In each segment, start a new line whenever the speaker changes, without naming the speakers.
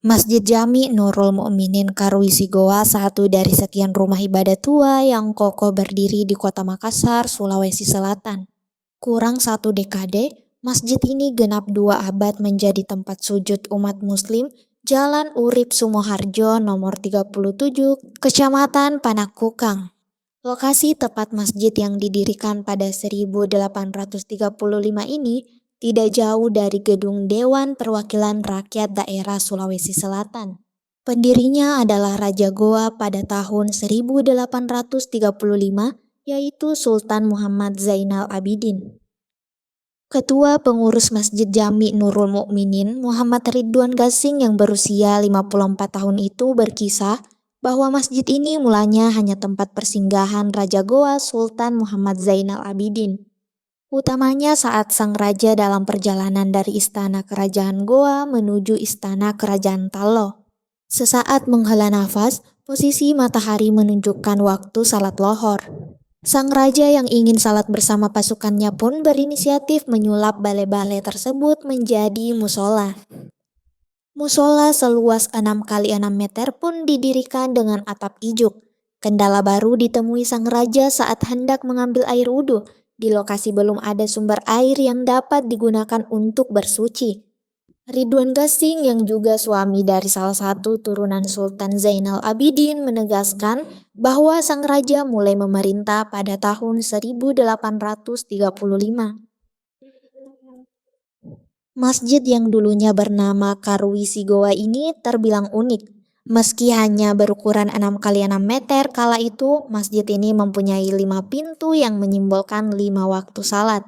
Masjid Jami Nurul Mukminin Karwisi Goa, satu dari sekian rumah ibadah tua yang kokoh berdiri di Kota Makassar, Sulawesi Selatan. Kurang satu dekade, masjid ini genap 2 abad menjadi tempat sujud umat muslim. Jalan Urip Sumoharjo nomor 37, Kecamatan Panakukang. Lokasi tepat masjid yang didirikan pada 1835 ini tidak jauh dari gedung Dewan Perwakilan Rakyat Daerah Sulawesi Selatan. Pendirinya adalah Raja Goa pada tahun 1835, yaitu Sultan Muhammad Zainal Abidin. Ketua Pengurus Masjid Jami Nurul Mukminin, Muhammad Ridwan Gasing yang berusia 54 tahun itu berkisah bahwa masjid ini mulanya hanya tempat persinggahan Raja Goa Sultan Muhammad Zainal Abidin. Utamanya saat sang raja dalam perjalanan dari istana kerajaan Goa menuju istana kerajaan Tallo. Sesaat menghela nafas, posisi matahari menunjukkan waktu salat lohor. Sang raja yang ingin salat bersama pasukannya pun berinisiatif menyulap balai-balai tersebut menjadi musola. Musola seluas 6 kali 6 meter pun didirikan dengan atap ijuk. Kendala baru ditemui sang raja saat hendak mengambil air wudhu. Di lokasi belum ada sumber air yang dapat digunakan untuk bersuci. Ridwan Gasing yang juga suami dari salah satu turunan Sultan Zainal Abidin menegaskan bahwa sang raja mulai memerintah pada tahun 1835. Masjid yang dulunya bernama Karwisi Goa ini terbilang unik. Meski hanya berukuran 6 kali 6 meter, kala itu masjid ini mempunyai 5 pintu yang menyimbolkan 5 waktu salat.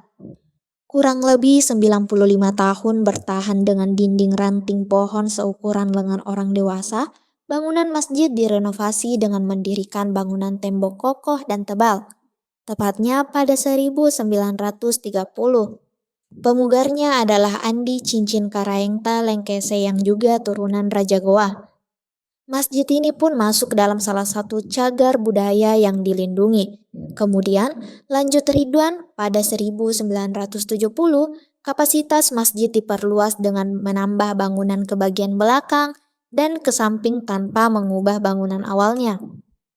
Kurang lebih 95 tahun bertahan dengan dinding ranting pohon seukuran lengan orang dewasa, bangunan masjid direnovasi dengan mendirikan bangunan tembok kokoh dan tebal. Tepatnya pada 1930. Pemugarnya adalah Andi Cincin Karaengta Lengkese yang juga turunan Raja Goa. Masjid ini pun masuk dalam salah satu cagar budaya yang dilindungi. Kemudian, lanjut Ridwan, pada 1970, kapasitas masjid diperluas dengan menambah bangunan ke bagian belakang dan ke samping tanpa mengubah bangunan awalnya.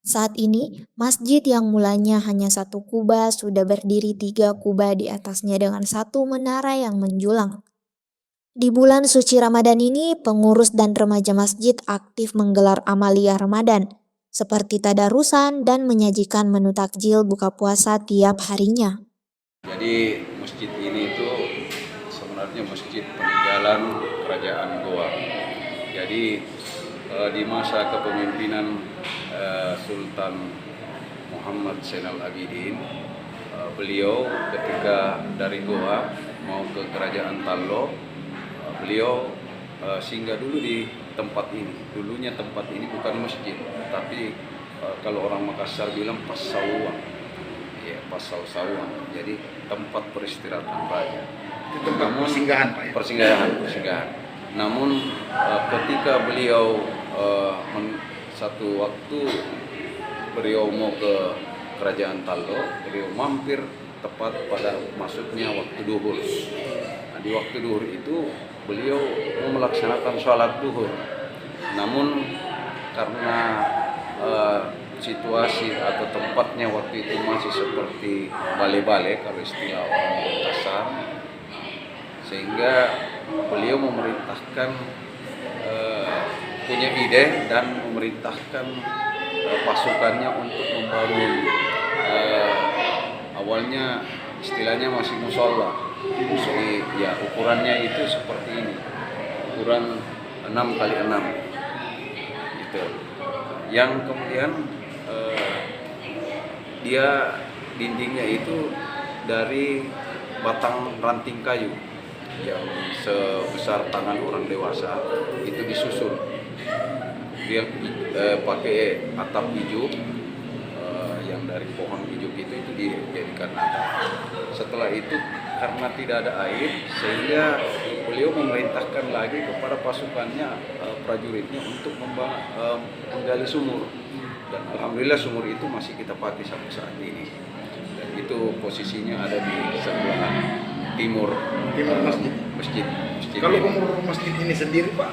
Saat ini, masjid yang mulanya hanya 1 kubah sudah berdiri 3 kubah di atasnya dengan 1 menara yang menjulang. Di bulan suci Ramadan ini, pengurus dan remaja masjid aktif menggelar amalia Ramadan, seperti tadarusan dan menyajikan menu takjil buka puasa tiap harinya.
Jadi masjid ini itu sebenarnya masjid peninggalan kerajaan Goa. Jadi di masa kepemimpinan Sultan Muhammad Zainal Abidin, beliau ketika dari Goa mau ke kerajaan Tallo, beliau singgah dulu di tempat ini. Dulunya tempat ini bukan masjid, tapi kalau orang Makassar bilang pasauan, ya pasau-sauan. Jadi tempat peristirahatan raja.
Itu tempat persinggahan, Pak ya?
Persinggahan. Namun ketika beliau satu waktu beliau mau ke kerajaan Tallo, beliau mampir tepat pada masuknya waktu duhur. Nah, di waktu duhur itu beliau mau melaksanakan sholat duhur, namun karena situasi atau tempatnya waktu itu masih seperti balai-balai kalau istilah orang Makassar, sehingga beliau memerintahkan punya ide dan memerintahkan pasukannya untuk membangun awalnya istilahnya masih musola. Jadi ya ukurannya itu seperti ini, ukuran 6 kali 6 gitu. Yang kemudian dia dindingnya itu dari batang ranting kayu yang sebesar tangan orang dewasa, itu disusun. Dia pakai atap ijuk yang dari pohon ijuk itu dijadikan atap. Setelah itu karena tidak ada air, sehingga beliau memerintahkan lagi kepada pasukannya, prajuritnya untuk menggali sumur. Dan alhamdulillah sumur itu masih kita pakai sampai saat ini. Dan itu posisinya ada di sebelah timur
masjid.
Masjid
Kalau
ini.
umur masjid ini sendiri, Pak?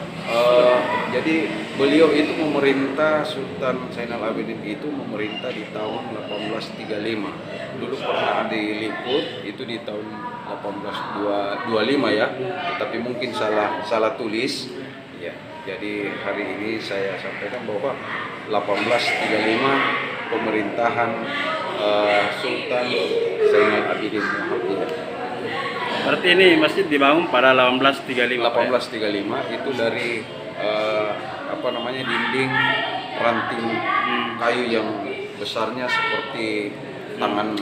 Jadi beliau itu memerintah, Sultan Zainal Abidin itu memerintah di tahun 1835. Dulu pernah diliput itu di tahun 1825 ya, tapi mungkin salah tulis. Ya, jadi hari ini saya sampaikan bahwa 1835 pemerintahan Sultan Zainal Abidin Muhammad.
Berarti ini masjid dibangun pada 1835.
1835 itu dari dinding ranting kayu yang besarnya seperti tangan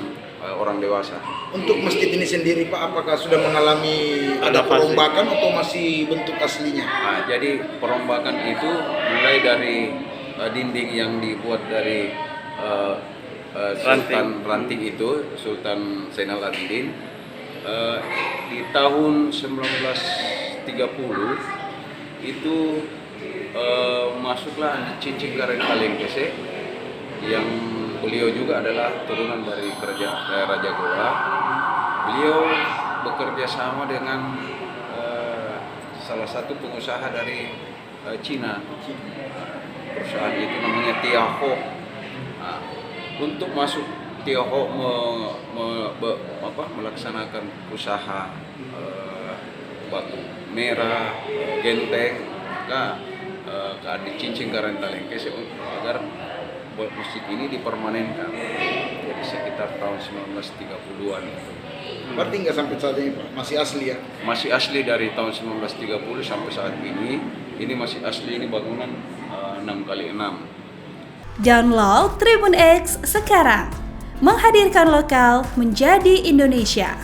orang dewasa.
Untuk masjid ini sendiri Pak, apakah sudah mengalami ada perombakan atau masih bentuk aslinya?
Nah, jadi perombakan itu mulai dari dinding yang dibuat dari Sultan Ranting itu, Sultan Zainal Abidin. Di tahun 1930 itu masuklah Cincin Karen Kalengkese yang beliau juga adalah turunan dari Raja Goa. Beliau bekerja sama dengan salah satu pengusaha dari Cina. Perusahaan itu namanya Tiaho. Nah, untuk masuk Tiongkok melaksanakan usaha batu merah, genteng, maka di Cincin Karen Kalengkese agar buat masjid ini dipermanenkan. Jadi sekitar tahun 1930-an itu.
Berarti nggak sampai saat ini Pak, masih asli ya?
Masih asli dari tahun 1930 sampai saat ini. Ini masih asli, ini bangunan 6x6.
Download Tribun X sekarang, menghadirkan lokal menjadi Indonesia.